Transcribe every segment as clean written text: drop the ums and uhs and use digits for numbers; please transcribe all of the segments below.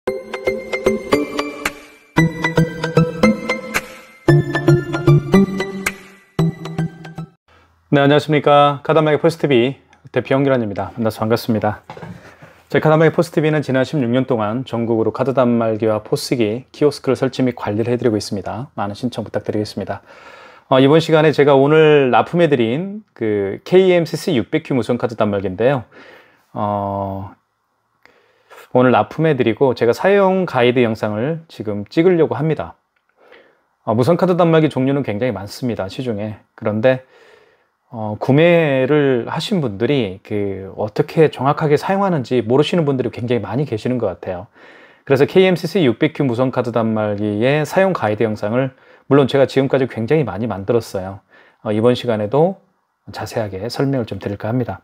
네, 안녕하십니까. 카드한마기 포스TV 대표 홍기란입니다. 만나서 반갑습니다. 저희 카드한마기 포스TV는 지난 16년 동안 전국으로 카드 단말기와 포스기, 키오스크를 설치 및 관리를 해드리고 있습니다. 많은 신청 부탁드리겠습니다. 이번 시간에 제가 오늘 납품해드린 그 KMCC 600Q 무선 카드 단말기인데요. 오늘 납품해드리고 제가 사용 가이드 영상을 지금 찍으려고 합니다. 무선 카드 단말기 종류는 굉장히 많습니다. 시중에. 그런데 구매를 하신 분들이 어떻게 정확하게 사용하는지 모르시는 분들이 굉장히 많이 계시는 것 같아요. 그래서 KMCC 600Q 무선 카드 단말기의 사용 가이드 영상을 물론 제가 지금까지 굉장히 많이 만들었어요. 이번 시간에도 자세하게 설명을 좀 드릴까 합니다.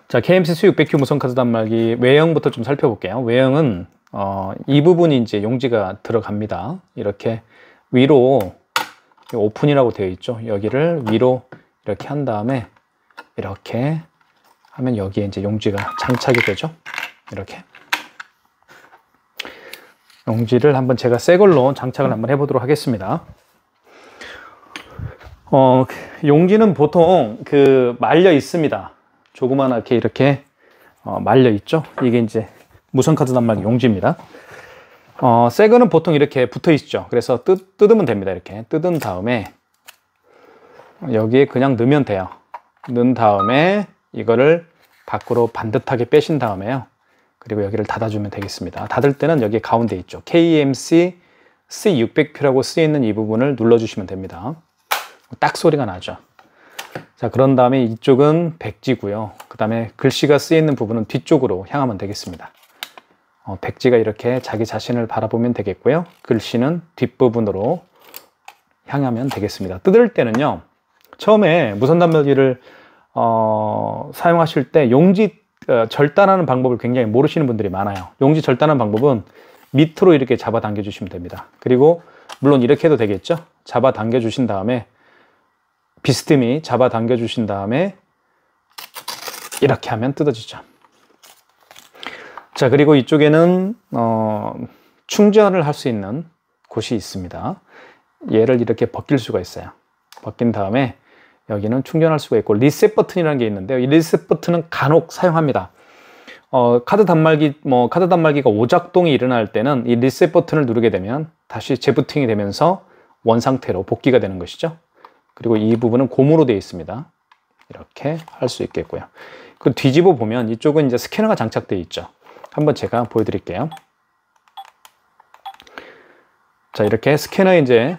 자, KMCC 600Q 무선 카드 단말기 외형부터 좀 살펴볼게요. 외형은 이 부분이 이제 용지가 들어갑니다. 이렇게 위로 오픈이라고 되어 있죠. 여기를 위로 이렇게 한 다음에 이렇게 하면 여기에 이제 용지가 장착이 되죠. 이렇게 용지를 한번 제가 새 걸로 장착을 한번 해보도록 하겠습니다. 용지는 보통 말려 있습니다. 조그만하게 이렇게 말려 있죠. 이게 이제 무선 카드 단말기 용지입니다. 새 거는 보통 이렇게 붙어 있죠. 그래서 뜯으면 됩니다. 이렇게 뜯은 다음에 여기에 그냥 넣으면 돼요. 넣은 다음에 이거를 밖으로 반듯하게 빼신 다음에요. 그리고 여기를 닫아주면 되겠습니다. 닫을 때는 여기 가운데 있죠. KMC C600Q라고 쓰여있는 이 부분을 눌러주시면 됩니다. 딱 소리가 나죠. 자, 그런 다음에 이쪽은 백지고요. 그 다음에 글씨가 쓰여있는 부분은 뒤쪽으로 향하면 되겠습니다. 백지가 이렇게 자기 자신을 바라보면 되겠고요. 글씨는 뒷부분으로 향하면 되겠습니다. 뜯을 때는요, 처음에 무선 단말기를 사용하실 때 용지 절단하는 방법을 굉장히 모르시는 분들이 많아요. 용지 절단하는 방법은 밑으로 이렇게 잡아 당겨 주시면 됩니다. 그리고 물론 이렇게 해도 되겠죠. 잡아 당겨 주신 다음에 비스듬히 잡아 당겨 주신 다음에 이렇게 하면 뜯어지죠. 자, 그리고 이쪽에는 충전을 할 수 있는 곳이 있습니다. 얘를 이렇게 벗길 수가 있어요. 벗긴 다음에 여기는 충전할 수가 있고 리셋 버튼이라는 게 있는데요. 이 리셋 버튼은 간혹 사용합니다. 카드 단말기가 오작동이 일어날 때는 이 리셋 버튼을 누르게 되면 다시 재부팅이 되면서 원상태로 복귀가 되는 것이죠. 그리고 이 부분은 고무로 되어 있습니다. 이렇게 할 수 있겠고요. 그 뒤집어 보면 이쪽은 이제 스캐너가 장착되어 있죠. 한번 제가 보여드릴게요. 자, 이렇게 스캐너에 이제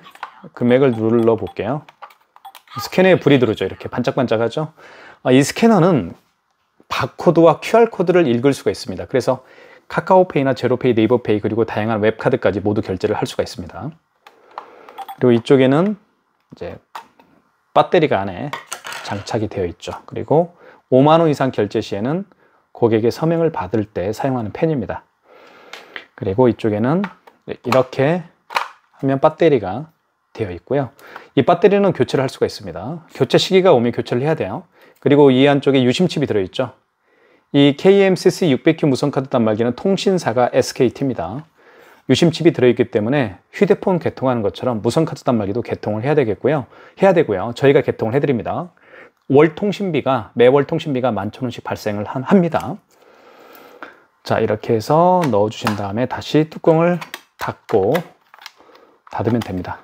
금액을 눌러 볼게요. 스캐너에 불이 들어오죠. 이렇게 반짝반짝하죠. 이 스캐너는 바코드와 QR코드를 읽을 수가 있습니다. 그래서 카카오페이나 제로페이, 네이버페이 그리고 다양한 웹카드까지 모두 결제를 할 수가 있습니다. 그리고 이쪽에는 이제 배터리가 안에 장착이 되어 있죠. 그리고 5만 원 이상 결제 시에는 고객의 서명을 받을 때 사용하는 펜입니다. 그리고 이쪽에는 이렇게 하면 배터리가 되어 있고요. 이 배터리는 교체를 할 수가 있습니다. 교체 시기가 오면 교체를 해야 돼요. 그리고 이 안쪽에 유심칩이 들어있죠. 이 KMCC 600Q 무선 카드 단말기는 통신사가 SKT입니다. 유심칩이 들어있기 때문에 휴대폰 개통하는 것처럼 무선 카드 단말기도 개통을 해야 되고요. 저희가 개통을 해드립니다. 매월 통신비가 11,000원씩 발생을 합니다. 자, 이렇게 해서 넣어 주신 다음에 다시 뚜껑을 닫고 닫으면 됩니다.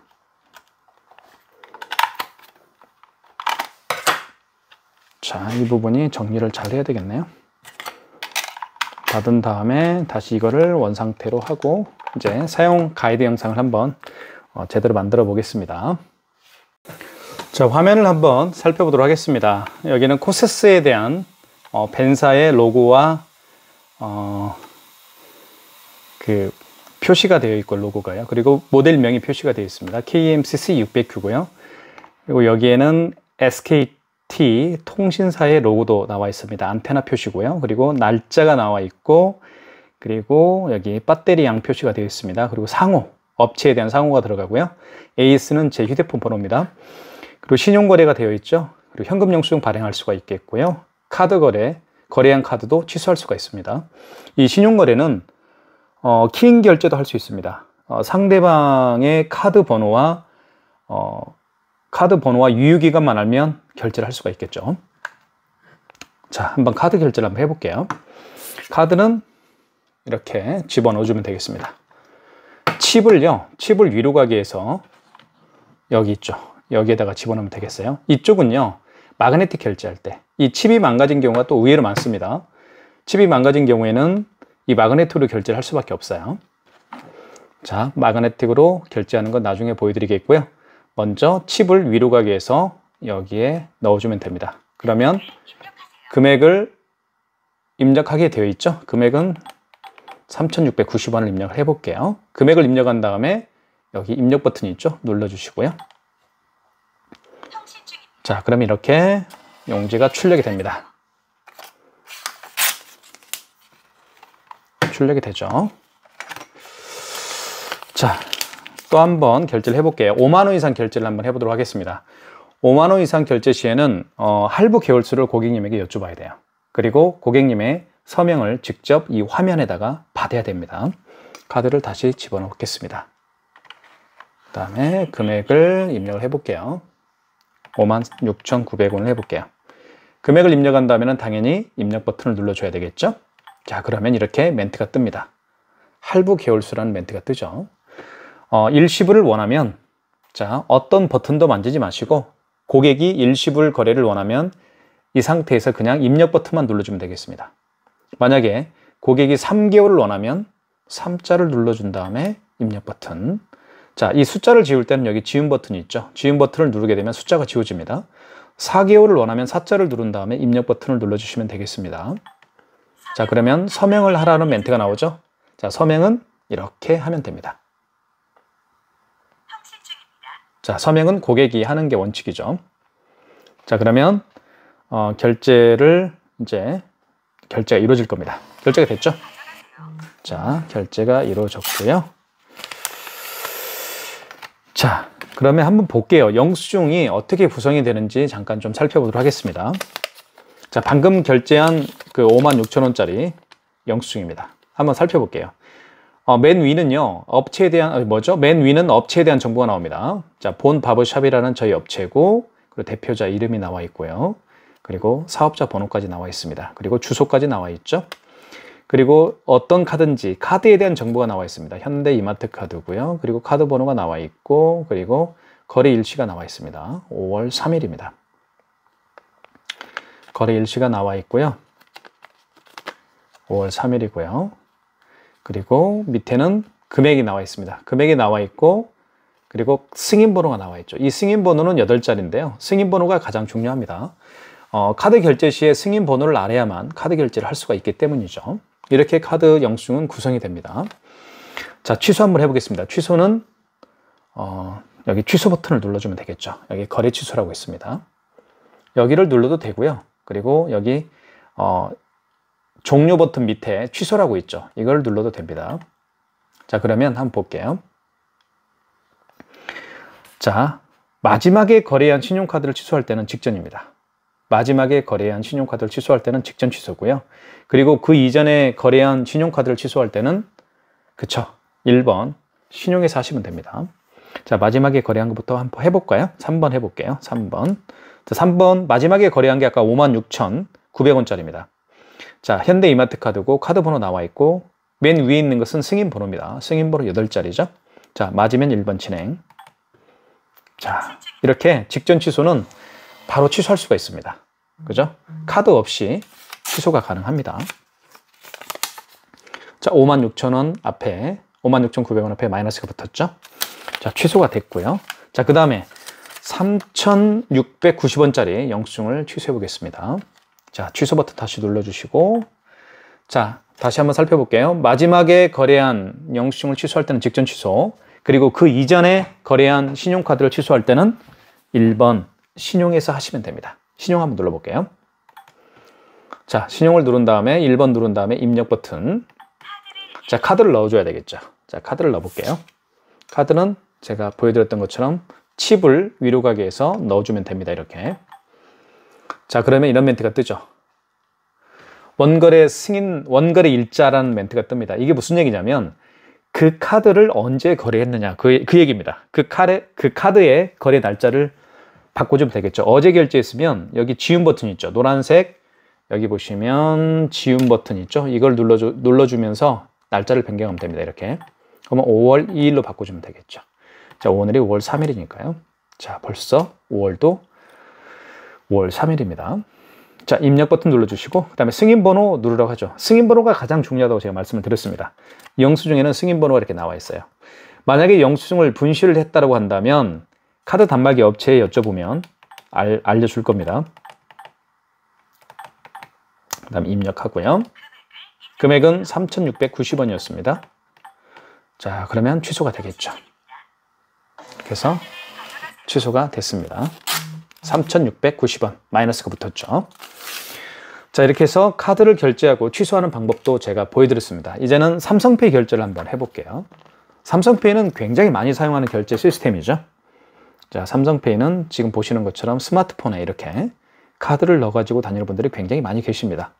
자, 이 부분이 정리를 잘 해야 되겠네요. 닫은 다음에 다시 이거를 원상태로 하고 이제 사용 가이드 영상을 한번 제대로 만들어 보겠습니다. 자, 화면을 한번 살펴보도록 하겠습니다. 여기는 코세스에 대한 벤사의 로고와 표시가 되어 있고 로고가요. 그리고 모델명이 표시가 되어 있습니다. KMCC 600Q고요. 그리고 여기에는 SKT 통신사의 로고도 나와 있습니다. 안테나 표시고요. 그리고 날짜가 나와 있고 그리고 여기 배터리 양 표시가 되어 있습니다. 그리고 상호, 업체에 대한 상호가 들어가고요. AS는 제 휴대폰 번호입니다. 그리고 신용거래가 되어 있죠. 그리고 현금 영수증 발행할 수가 있겠고요. 카드 거래한 카드도 취소할 수가 있습니다. 이 신용거래는 키인 결제도 할 수 있습니다. 상대방의 카드 번호와 유효기간만 알면 결제를 할 수가 있겠죠. 자, 한번 카드 결제를 한번 해볼게요. 카드는 이렇게 집어넣어주면 되겠습니다. 칩을 위로 가게 해서 여기 있죠. 여기에다가 집어넣으면 되겠어요. 이쪽은요, 마그네틱 결제할 때 이 칩이 망가진 경우가 또 의외로 많습니다. 칩이 망가진 경우에는 이 마그네틱으로 결제를 할 수밖에 없어요. 자, 마그네틱으로 결제하는 건 나중에 보여드리겠고요. 먼저 칩을 위로 가게 해서 여기에 넣어주면 됩니다. 그러면 금액을 입력하게 되어 있죠. 금액은 3,690원을 입력을 해볼게요. 금액을 입력한 다음에 여기 입력 버튼이 있죠. 눌러주시고요. 자, 그럼 이렇게 용지가 출력이 됩니다. 출력이 되죠. 자, 또 한번 결제를 해볼게요. 5만 원 이상 결제를 한번 해보도록 하겠습니다. 5만 원 이상 결제 시에는 할부 개월수를 고객님에게 여쭤봐야 돼요. 그리고 고객님의 서명을 직접 이 화면에다가 받아야 됩니다. 카드를 다시 집어넣겠습니다. 그 다음에 금액을 입력을 해볼게요. 56,900원을 해볼게요. 금액을 입력한 다음에는 당연히 입력 버튼을 눌러줘야 되겠죠. 자, 그러면 이렇게 멘트가 뜹니다. 할부 개월수라는 멘트가 뜨죠. 일시불을 원하면, 자, 어떤 버튼도 만지지 마시고 고객이 일시불 거래를 원하면 이 상태에서 그냥 입력 버튼만 눌러주면 되겠습니다. 만약에 고객이 3개월을 원하면 3자를 눌러준 다음에 입력 버튼. 자, 이 숫자를 지울 때는 여기 지운 버튼이 있죠. 지운 버튼을 누르게 되면 숫자가 지워집니다. 4개월을 원하면 4자를 누른 다음에 입력 버튼을 눌러주시면 되겠습니다. 자, 그러면 서명을 하라는 멘트가 나오죠. 자, 서명은 이렇게 하면 됩니다. 자, 서명은 고객이 하는 게 원칙이죠. 자, 그러면 결제가 이루어질 겁니다. 결제가 됐죠? 자, 결제가 이루어졌고요. 자, 그러면 한번 볼게요. 영수증이 어떻게 구성이 되는지 잠깐 좀 살펴보도록 하겠습니다. 자, 방금 결제한 그 56,000원짜리 영수증입니다. 한번 살펴볼게요. 맨 위는요, 업체에 대한, 맨 위는 업체에 대한 정보가 나옵니다. 자, 본 바버샵이라는 저희 업체고, 그리고 대표자 이름이 나와 있고요. 그리고 사업자 번호까지 나와 있습니다. 그리고 주소까지 나와 있죠. 그리고 어떤 카드인지 카드에 대한 정보가 나와 있습니다. 현대 이마트 카드고요. 그리고 카드 번호가 나와 있고, 그리고 거래 일시가 나와 있습니다. 5월 3일입니다. 거래 일시가 나와 있고요. 5월 3일이고요. 그리고 밑에는 금액이 나와 있습니다. 금액이 나와 있고, 그리고 승인번호가 나와 있죠. 이 승인번호는 8자리인데요. 승인번호가 가장 중요합니다. 카드 결제 시에 승인번호를 알아야만 카드 결제를 할 수가 있기 때문이죠. 이렇게 카드 영수증은 구성이 됩니다. 자, 취소 한번 해보겠습니다. 취소는 여기 취소 버튼을 눌러주면 되겠죠. 여기 거래 취소라고 있습니다. 여기를 눌러도 되고요. 그리고 여기 종료 버튼 밑에 취소라고 있죠. 이걸 눌러도 됩니다. 자, 그러면 한번 볼게요. 자, 마지막에 거래한 신용카드를 취소할 때는 직전입니다. 마지막에 거래한 신용카드를 취소할 때는 직전 취소고요. 그리고 그 이전에 거래한 신용카드를 취소할 때는, 그쵸, 1번 신용에서 하시면 됩니다. 자, 마지막에 거래한 것부터 한번 해볼까요? 3번 해볼게요. 3번. 자, 3번 마지막에 거래한 게 아까 56,900원짜리입니다. 자, 현대 이마트 카드고 카드 번호 나와 있고 맨 위에 있는 것은 승인 번호입니다. 승인 번호 8자리죠. 자, 맞으면 1번 진행. 자, 이렇게 직전 취소는 바로 취소할 수가 있습니다. 그죠? 카드 없이 취소가 가능합니다. 자, 56,000원 앞에 56,900원 앞에 마이너스가 붙었죠. 자, 취소가 됐고요. 자, 그 다음에 3,690원짜리 영수증을 취소해 보겠습니다. 자, 취소 버튼 다시 눌러주시고, 자, 다시 한번 살펴볼게요. 마지막에 거래한 영수증을 취소할 때는 직전 취소, 그리고 그 이전에 거래한 신용카드를 취소할 때는 1번 신용에서 하시면 됩니다. 신용 한번 눌러볼게요. 자, 신용을 누른 다음에 1번 누른 다음에 입력 버튼. 자, 카드를 넣어줘야 되겠죠. 자, 카드를 넣어볼게요. 카드는 제가 보여드렸던 것처럼 칩을 위로 가게 해서 넣어주면 됩니다. 이렇게. 자, 그러면 이런 멘트가 뜨죠. 원거래 승인, 원거래 일자라는 멘트가 뜹니다. 이게 무슨 얘기냐면 그 카드를 언제 거래했느냐 그 얘기입니다. 그 카드의 거래 날짜를 바꿔주면 되겠죠. 어제 결제했으면 여기 지운 버튼 있죠. 노란색 여기 보시면 지운 버튼 있죠. 이걸 눌러주면서 날짜를 변경하면 됩니다. 이렇게. 그러면 5월 2일로 바꿔주면 되겠죠. 자, 오늘이 5월 3일이니까요. 자, 벌써 5월도 5월 3일입니다. 자, 입력 버튼 눌러주시고 그 다음에 승인번호 누르라고 하죠. 승인번호가 가장 중요하다고 제가 말씀을 드렸습니다. 영수증에는 승인번호가 이렇게 나와 있어요. 만약에 영수증을 분실을 했다고 한다면 카드 단말기 업체에 여쭤보면 알려줄 겁니다. 그 다음에 입력하고요. 금액은 3,690원이었습니다. 자, 그러면 취소가 되겠죠. 그래서 취소가 됐습니다. 3,690원 마이너스가 붙었죠. 자, 이렇게 해서 카드를 결제하고 취소하는 방법도 제가 보여드렸습니다. 이제는 삼성페이 결제를 한번 해볼게요. 삼성페이는 굉장히 많이 사용하는 결제 시스템이죠. 자, 삼성페이는 지금 보시는 것처럼 스마트폰에 이렇게 카드를 넣어가지고 다니는 분들이 굉장히 많이 계십니다.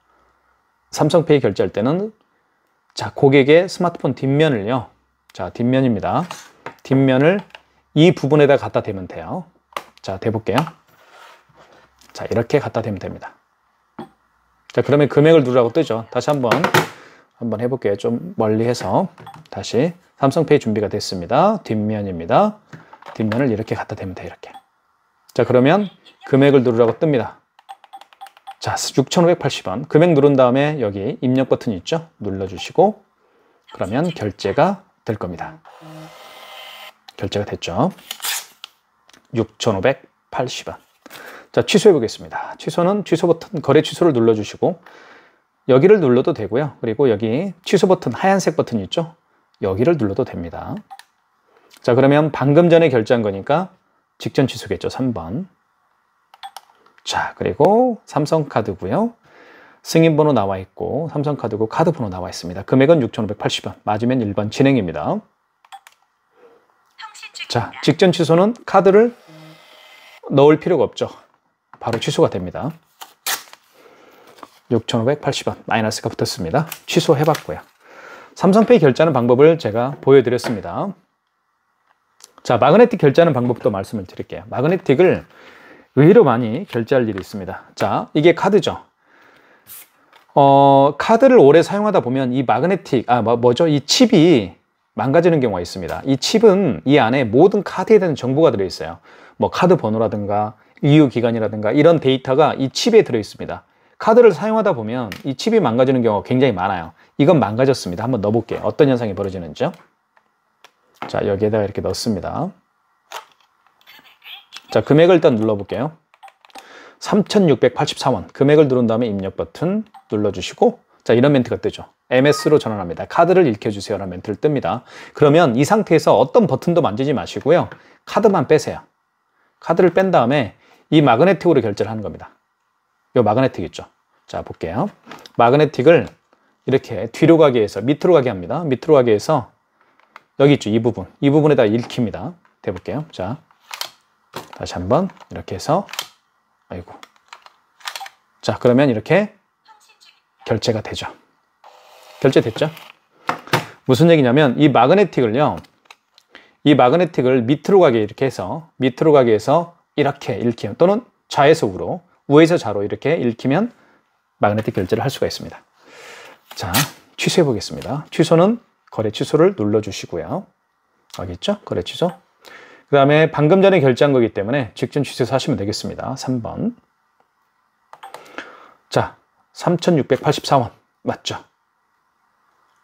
삼성페이 결제할 때는 자, 고객의 스마트폰 뒷면을요. 자, 뒷면입니다. 뒷면을 이 부분에다 갖다 대면 돼요. 자, 대볼게요. 자, 이렇게 갖다 대면 됩니다. 자, 그러면 금액을 누르라고 뜨죠. 다시 한번 해볼게요. 좀 멀리 해서 다시 삼성페이 준비가 됐습니다. 뒷면입니다. 뒷면을 이렇게 갖다 대면 돼요. 이렇게. 자, 그러면 금액을 누르라고 뜹니다. 자, 6,580원. 금액 누른 다음에 여기 입력 버튼이 있죠. 눌러주시고 그러면 결제가 될 겁니다. 결제가 됐죠. 6,580원. 자, 취소해 보겠습니다. 취소는 취소 버튼, 거래 취소를 눌러주시고 여기를 눌러도 되고요. 그리고 여기 취소 버튼, 하얀색 버튼이 있죠. 여기를 눌러도 됩니다. 자, 그러면 방금 전에 결제한 거니까 직전 취소겠죠. 3번. 자, 그리고 삼성카드고요. 승인번호 나와 있고 삼성카드고 카드번호 나와 있습니다. 금액은 6,580원. 맞으면 1번 진행입니다. 자, 직전 취소는 카드를 넣을 필요가 없죠. 바로 취소가 됩니다. 6,580원 마이너스가 붙었습니다. 취소해봤고요. 삼성페이 결제하는 방법을 제가 보여드렸습니다. 자, 마그네틱 결제하는 방법도 말씀을 드릴게요. 마그네틱을 의외로 많이 결제할 일이 있습니다. 자, 이게 카드죠. 카드를 오래 사용하다 보면 이 마그네틱, 이 칩이 망가지는 경우가 있습니다. 이 칩은 이 안에 모든 카드에 대한 정보가 들어있어요. 뭐 카드 번호라든가 유효기간이라든가 이런 데이터가 이 칩에 들어있습니다. 카드를 사용하다 보면 이 칩이 망가지는 경우가 굉장히 많아요. 이건 망가졌습니다. 한번 넣어볼게요. 어떤 현상이 벌어지는지요. 자, 여기에다가 이렇게 넣습니다. 자, 금액을 일단 눌러볼게요. 3,684원. 금액을 누른 다음에 입력 버튼 눌러주시고 자, 이런 멘트가 뜨죠. MS로 전환합니다. 카드를 읽혀주세요 라는 멘트를 뜹니다. 그러면 이 상태에서 어떤 버튼도 만지지 마시고요. 카드만 빼세요. 카드를 뺀 다음에 이 마그네틱으로 결제를 하는 겁니다. 이 마그네틱 있죠. 자, 볼게요. 마그네틱을 이렇게 뒤로 가게 해서 밑으로 가게 합니다. 밑으로 가게 해서 여기 있죠. 이 부분에다 읽힙니다. 대볼게요. 자, 다시 한번 이렇게 해서 아이고. 자, 그러면 이렇게 결제가 되죠. 결제됐죠? 무슨 얘기냐면 이 마그네틱을요. 이 마그네틱을 밑으로 가게 이렇게 해서 이렇게 읽히면 또는 좌에서 우로, 우에서 좌로 이렇게 읽히면 마그네틱 결제를 할 수가 있습니다. 자, 취소해 보겠습니다. 취소는 거래 취소를 눌러주시고요. 여기 있죠? 거래 취소. 그 다음에 방금 전에 결제한 거기 때문에 직전 취소해서 하시면 되겠습니다. 3번. 자, 3,684원. 맞죠?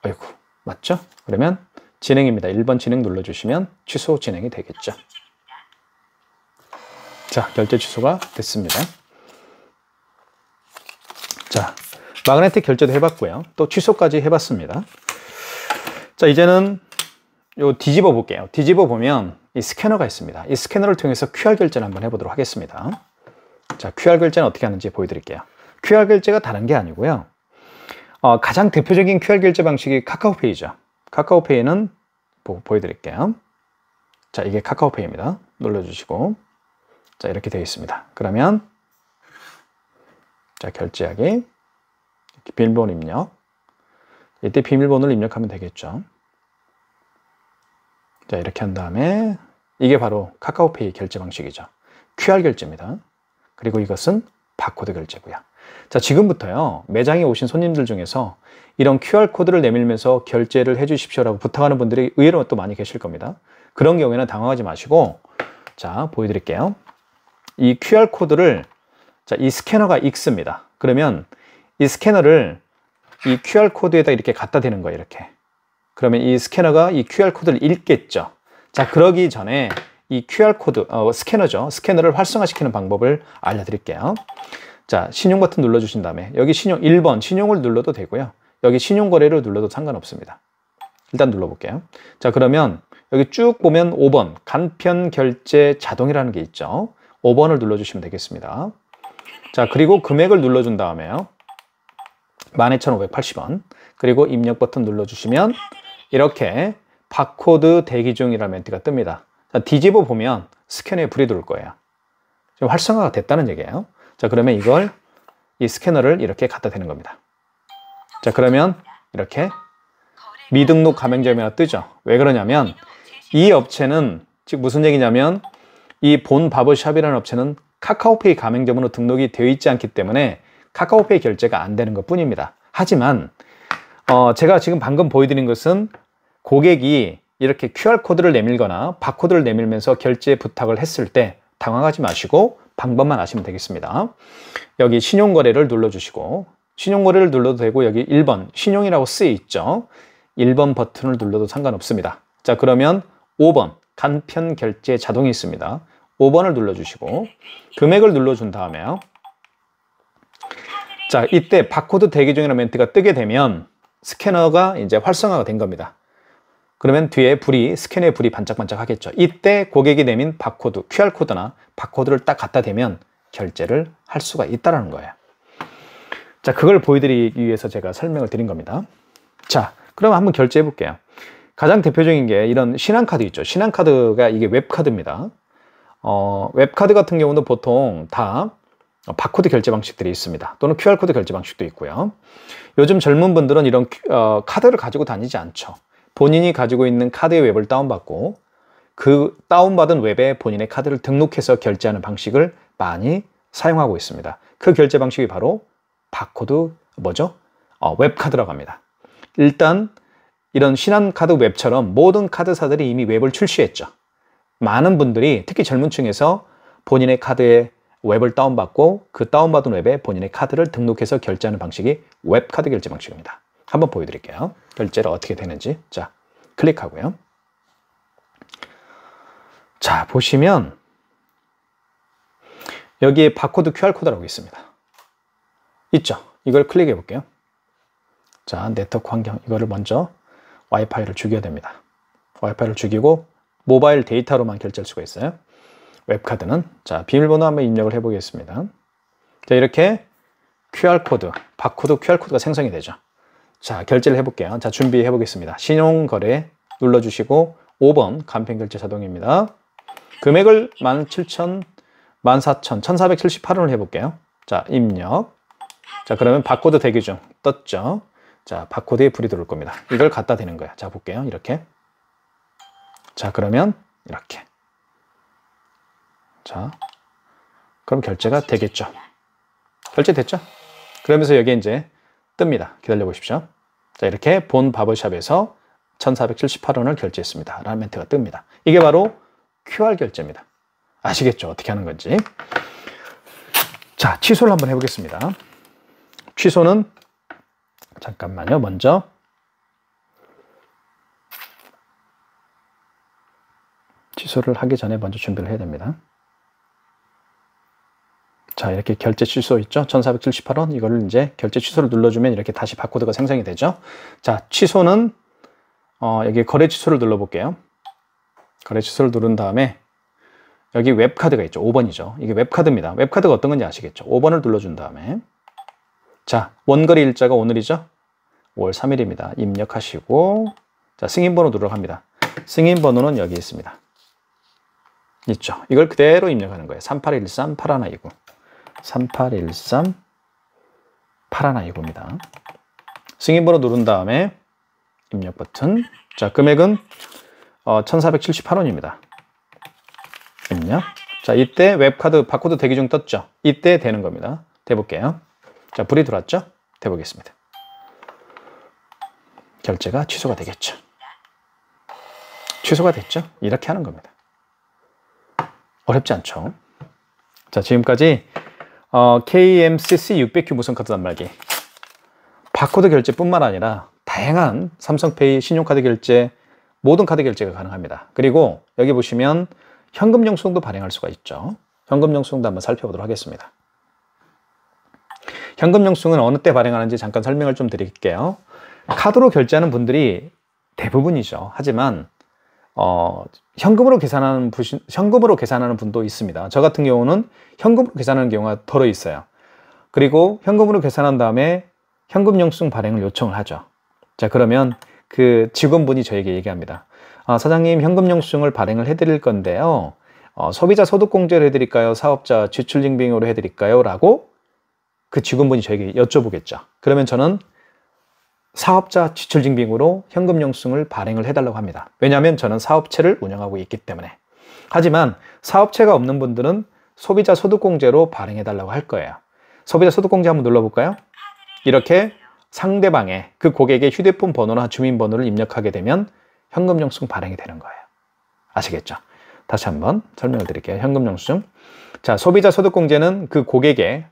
아이고, 맞죠? 그러면 진행입니다. 1번 진행 눌러주시면 취소 진행이 되겠죠. 자, 결제 취소가 됐습니다. 자, 마그네틱 결제도 해봤고요. 또 취소까지 해봤습니다. 자, 이제는 요 뒤집어 볼게요. 뒤집어 보면 이 스캐너가 있습니다. 이 스캐너를 통해서 QR 결제를 한번 해보도록 하겠습니다. 자, QR 결제는 어떻게 하는지 보여드릴게요. QR 결제가 다른 게 아니고요. 가장 대표적인 QR 결제 방식이 카카오페이죠. 카카오페이는 보여드릴게요. 자, 이게 카카오페이입니다. 눌러주시고 자, 이렇게 되어 있습니다. 그러면 자, 결제하기 비밀번호 입력. 이때 비밀번호를 입력하면 되겠죠. 자, 이렇게 한 다음에 이게 바로 카카오페이 결제 방식이죠. QR 결제입니다. 그리고 이것은 바코드 결제고요. 자, 지금부터요, 매장에 오신 손님들 중에서 이런 QR코드를 내밀면서 결제를 해 주십시오라고 부탁하는 분들이 의외로 또 많이 계실 겁니다. 그런 경우에는 당황하지 마시고, 자, 보여드릴게요. 이 QR코드를, 자, 이 스캐너가 읽습니다. 그러면 이 스캐너를 이 QR코드에다 이렇게 갖다 대는 거예요, 이렇게. 그러면 이 스캐너가 이 QR코드를 읽겠죠. 자, 그러기 전에 이 QR코드, 스캐너죠. 스캐너를 활성화시키는 방법을 알려드릴게요. 자, 신용 버튼 눌러주신 다음에 여기 신용 1번, 신용을 눌러도 되고요. 여기 신용거래를 눌러도 상관없습니다. 일단 눌러볼게요. 자, 그러면 여기 쭉 보면 5번, 간편결제 자동이라는 게 있죠. 5번을 눌러주시면 되겠습니다. 자, 그리고 금액을 눌러준 다음에요. 12,580원. 그리고 입력 버튼 눌러주시면 이렇게 바코드 대기 중이라는 멘트가 뜹니다. 자, 뒤집어 보면 스캐너에 불이 들어올 거예요. 지금 활성화가 됐다는 얘기예요. 자, 그러면 이걸, 이 스캐너를 이렇게 갖다 대는 겁니다. 자, 그러면 이렇게 미등록 가맹점이 하나 뜨죠. 왜 그러냐면 이 업체는, 즉 무슨 얘기냐면 이 본 바버샵이라는 업체는 카카오페이 가맹점으로 등록이 되어 있지 않기 때문에 카카오페이 결제가 안 되는 것 뿐입니다. 하지만 제가 지금 방금 보여드린 것은 고객이 이렇게 QR코드를 내밀거나 바코드를 내밀면서 결제 부탁을 했을 때 당황하지 마시고 방법만 아시면 되겠습니다. 여기 신용거래를 눌러주시고, 신용거래를 눌러도 되고, 여기 1번 신용이라고 쓰여 있죠. 1번 버튼을 눌러도 상관없습니다. 자, 그러면 5번 간편결제 자동이 있습니다. 5번을 눌러주시고 금액을 눌러준 다음에요. 자, 이때 바코드 대기 중이라는 멘트가 뜨게 되면 스캐너가 이제 활성화가 된 겁니다. 그러면 뒤에 불이, 스캐너의 불이 반짝반짝 하겠죠. 이때 고객이 내민 바코드, QR코드나 바코드를 딱 갖다 대면 결제를 할 수가 있다는 거예요. 자, 그걸 보여드리기 위해서 제가 설명을 드린 겁니다. 자, 그럼 한번 결제해 볼게요. 가장 대표적인 게 이런 신한카드 있죠. 신한카드가 이게 웹카드입니다. 웹카드 같은 경우는 보통 다 바코드 결제 방식들이 있습니다. 또는 QR코드 결제 방식도 있고요. 요즘 젊은 분들은 이런 카드를 가지고 다니지 않죠. 본인이 가지고 있는 카드의 웹을 다운받고 그 다운받은 웹에 본인의 카드를 등록해서 결제하는 방식을 많이 사용하고 있습니다. 그 결제 방식이 바로 바코드 웹카드라고 합니다. 일단 이런 신한카드 웹처럼 모든 카드사들이 이미 웹을 출시했죠. 많은 분들이 특히 젊은 층에서 본인의 카드의 웹을 다운받고 그 다운받은 웹에 본인의 카드를 등록해서 결제하는 방식이 웹카드 결제 방식입니다. 한번 보여드릴게요. 결제가 어떻게 되는지. 자, 클릭하고요. 자, 보시면 여기에 바코드 QR코드라고 있습니다. 있죠? 이걸 클릭해 볼게요. 자, 네트워크 환경, 이거를 먼저 와이파이를 죽여야 됩니다. 와이파이를 죽이고 모바일 데이터로만 결제할 수가 있어요. 웹카드는, 자, 비밀번호 한번 입력을 해 보겠습니다. 자, 이렇게 QR코드, 바코드 QR코드가 생성이 되죠. 자, 결제를 해 볼게요. 자, 준비해 보겠습니다. 신용거래 눌러주시고 5번 간편결제 자동입니다. 금액을 17,000, 14,000, 1,478원을 해볼게요. 자, 입력. 자, 그러면 바코드 대기 중 떴죠. 자, 바코드에 불이 들어올 겁니다. 이걸 갖다 대는 거야. 자, 볼게요. 이렇게. 자, 그러면 이렇게. 자, 그럼 결제가 되겠죠. 결제됐죠? 그러면서 여기 이제 뜹니다. 기다려 보십시오. 자, 이렇게 본 바버샵에서 1,478원을 결제했습니다. 라는 멘트가 뜹니다. 이게 바로 QR 결제입니다. 아시겠죠? 어떻게 하는 건지. 자, 취소를 한번 해보겠습니다. 취소는, 잠깐만요. 먼저 취소를 하기 전에 먼저 준비를 해야 됩니다. 자, 이렇게 결제 취소 있죠? 1,478원. 이거를 이제 결제 취소를 눌러주면 이렇게 다시 바코드가 생성이 되죠? 자, 취소는 여기 거래 취소를 눌러볼게요. 거래 취소를 누른 다음에 여기 웹카드가 있죠. 5번이죠. 이게 웹카드입니다. 웹카드가 어떤 건지 아시겠죠? 5번을 눌러준 다음에 자, 원거래 일자가 오늘이죠? 5월 3일입니다. 입력하시고 자, 승인번호 누르합니다. 승인번호는 여기 있습니다. 있죠? 이걸 그대로 입력하는 거예요. 3813-8129 3813 파란 아이고입니다. 승인번호 누른 다음에 입력 버튼. 자, 금액은 1,478원입니다. 입력. 자, 이때 웹카드 바코드 대기 중 떴죠? 이때 되는 겁니다. 대볼게요. 자, 불이 들어왔죠? 대보겠습니다. 결제가 취소가 되겠죠. 취소가 됐죠? 이렇게 하는 겁니다. 어렵지 않죠? 자, 지금까지 KMCC 600Q 무선카드 단말기 바코드 결제뿐만 아니라 다양한 삼성페이 신용카드 결제, 모든 카드 결제가 가능합니다. 그리고 여기 보시면 현금 영수증도 발행할 수가 있죠. 현금 영수증도 한번 살펴보도록 하겠습니다. 현금 영수증은 어느 때 발행하는지 잠깐 설명을 좀 드릴게요. 카드로 결제하는 분들이 대부분이죠. 하지만 현금으로 계산하는 분도 있습니다. 저 같은 경우는 현금으로 계산하는 경우가 덜어 있어요. 그리고 현금으로 계산한 다음에 현금 영수증 발행을 요청을 하죠. 자, 그러면 그 직원분이 저에게 얘기합니다. 사장님, 현금 영수증을 발행을 해드릴 건데요. 소비자 소득공제로 해드릴까요? 사업자 지출증빙으로 해드릴까요? 라고 그 직원분이 저에게 여쭤보겠죠. 그러면 저는 사업자 지출증빙으로 현금 영수증을 발행을 해달라고 합니다. 왜냐하면 저는 사업체를 운영하고 있기 때문에. 하지만 사업체가 없는 분들은 소비자 소득공제로 발행해달라고 할 거예요. 소비자 소득공제 한번 눌러볼까요? 이렇게 상대방의 그 고객의 휴대폰 번호나 주민번호를 입력하게 되면 현금 영수증 발행이 되는 거예요. 아시겠죠? 다시 한번 설명을 드릴게요. 현금 영수증. 자, 소비자 소득공제는 그 고객의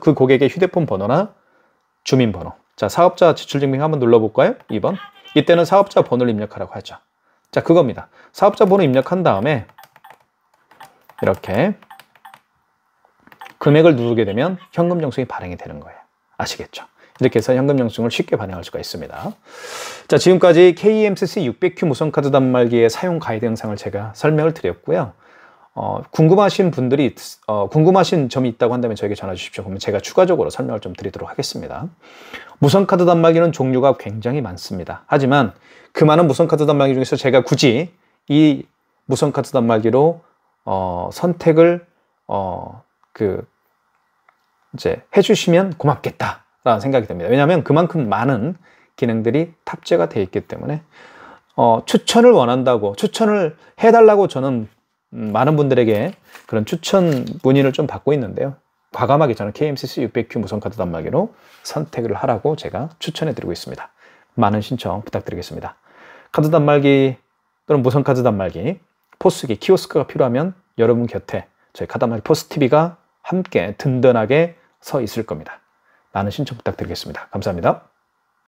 그 고객의 휴대폰 번호나 주민번호. 자, 사업자 지출증빙 한번 눌러볼까요? 2번. 이때는 사업자 번호를 입력하라고 하죠. 자, 그겁니다. 사업자 번호 입력한 다음에 이렇게 금액을 누르게 되면 현금 영수증이 발행이 되는 거예요. 아시겠죠? 이렇게 해서 현금 영수증을 쉽게 발행할 수가 있습니다. 자, 지금까지 KMCC 600Q 무선카드 단말기의 사용 가이드 영상을 제가 설명을 드렸고요. 궁금하신 분들이 궁금하신 점이 있다고 한다면 저에게 전화 주십시오. 그러면 제가 추가적으로 설명을 좀 드리도록 하겠습니다. 무선카드 단말기는 종류가 굉장히 많습니다. 하지만 그 많은 무선카드 단말기 중에서 제가 굳이 이 무선카드 단말기로 선택을 이제 해주시면 고맙겠다라는 생각이 듭니다. 왜냐하면 그만큼 많은 기능들이 탑재가 되어 있기 때문에 추천을 원한다고, 추천을 해달라고 저는 많은 분들에게 그런 추천 문의를 좀 받고 있는데요. 과감하게 저는 KMCC 600Q 무선카드 단말기로 선택을 하라고 제가 추천해 드리고 있습니다. 많은 신청 부탁드리겠습니다. 카드 단말기 또는 무선카드 단말기, 포스기, 키오스크가 필요하면 여러분 곁에 저희 카드 단말기 포스TV가 함께 든든하게 서 있을 겁니다. 많은 신청 부탁드리겠습니다. 감사합니다.